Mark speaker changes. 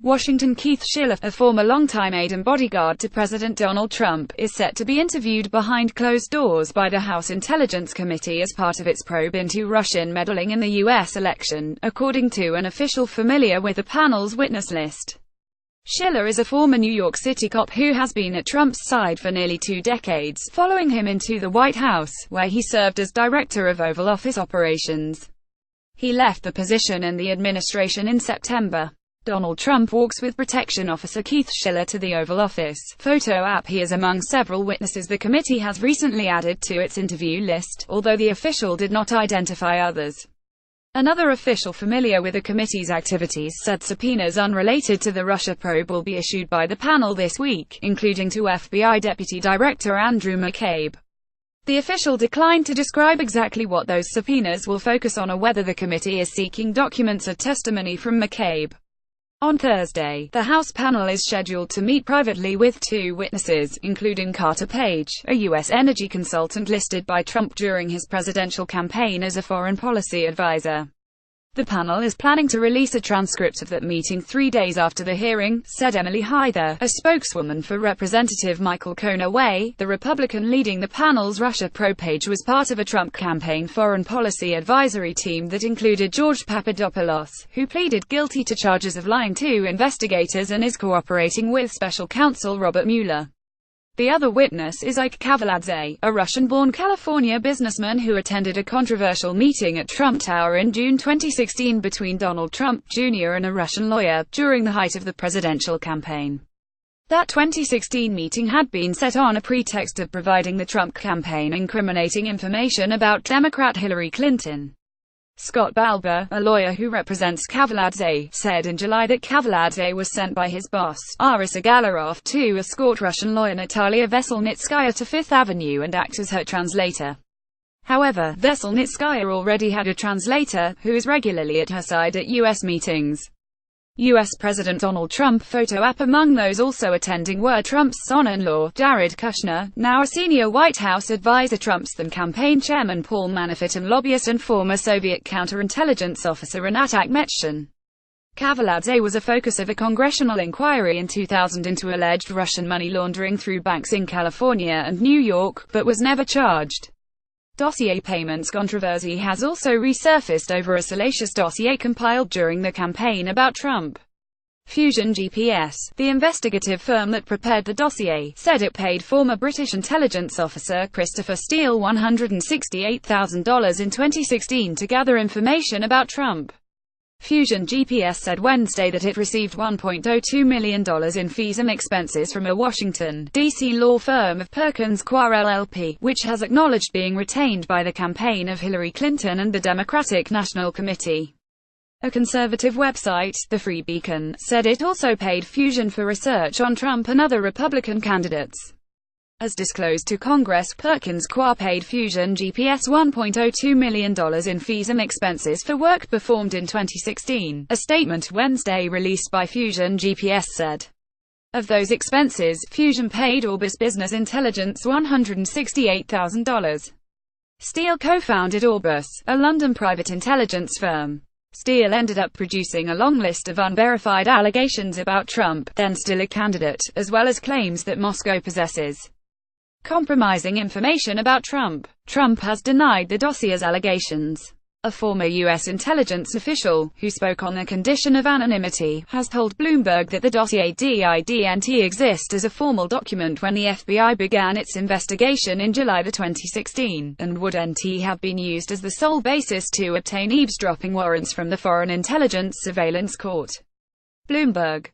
Speaker 1: Washington. Keith Schiller, a former longtime aide and bodyguard to President Donald Trump, is set to be interviewed behind closed doors by the House Intelligence Committee as part of its probe into Russian meddling in the U.S. election, according to an official familiar with the panel's witness list. Schiller is a former New York City cop who has been at Trump's side for nearly 2 decades, following him into the White House, where he served as director of Oval Office operations. He left the position and the administration in September. Donald Trump walks with protection officer Keith Schiller to the Oval Office photo app. He is among several witnesses the committee has recently added to its interview list, although the official did not identify others. Another official familiar with the committee's activities said subpoenas unrelated to the Russia probe will be issued by the panel this week, including to FBI Deputy Director Andrew McCabe. The official declined to describe exactly what those subpoenas will focus on or whether the committee is seeking documents or testimony from McCabe. On Thursday, the House panel is scheduled to meet privately with 2 witnesses, including Carter Page, a U.S. energy consultant listed by Trump during his presidential campaign as a foreign policy advisor. The panel is planning to release a transcript of that meeting 3 days after the hearing, said Emily Hyther, a spokeswoman for Representative Michael Conaway. The Republican leading the panel's Russia probe. Page was part of a Trump campaign foreign policy advisory team that included George Papadopoulos, who pleaded guilty to charges of lying to investigators and is cooperating with special counsel Robert Mueller. The other witness is Ike Kavaladze, a Russian-born California businessman who attended a controversial meeting at Trump Tower in June 2016 between Donald Trump Jr. and a Russian lawyer, during the height of the presidential campaign. That 2016 meeting had been set on a pretext of providing the Trump campaign incriminating information about Democrat Hillary Clinton. Scott Balber, a lawyer who represents Kavaladze, said in July that Kavaladze was sent by his boss, Aris Agalarov, to escort Russian lawyer Natalia Veselnitskaya to Fifth Avenue and act as her translator. However, Veselnitskaya already had a translator, who is regularly at her side at U.S. meetings. U.S. President Donald Trump photo app. Among those also attending were Trump's son-in-law, Jared Kushner, now a senior White House advisor, Trump's then campaign chairman Paul Manafort, and lobbyist and former Soviet counterintelligence officer Anat Akhmetshin. Kavaladze was a focus of a congressional inquiry in 2000 into alleged Russian money laundering through banks in California and New York, but was never charged. Dossier payments controversy has also resurfaced over a salacious dossier compiled during the campaign about Trump. Fusion GPS, the investigative firm that prepared the dossier, said it paid former British intelligence officer Christopher Steele $168,000 in 2016 to gather information about Trump. Fusion GPS said Wednesday that it received $1.02 million in fees and expenses from a Washington, D.C. law firm of Perkins Coie LLP, which has acknowledged being retained by the campaign of Hillary Clinton and the Democratic National Committee. A conservative website, The Free Beacon, said it also paid Fusion for research on Trump and other Republican candidates. As disclosed to Congress, Perkins Coie paid Fusion GPS $1.02 million in fees and expenses for work performed in 2016, a statement Wednesday released by Fusion GPS said. Of those expenses, Fusion paid Orbis Business Intelligence $168,000. Steele co-founded Orbis, a London private intelligence firm. Steele ended up producing a long list of unverified allegations about Trump, then still a candidate, as well as claims that Moscow possesses compromising information about Trump. Trump has denied the dossier's allegations. A former U.S. intelligence official, who spoke on the condition of anonymity, has told Bloomberg that the dossier didn't exist as a formal document when the FBI began its investigation in July 2016, and wouldn't have been used as the sole basis to obtain eavesdropping warrants from the Foreign Intelligence Surveillance Court. Bloomberg.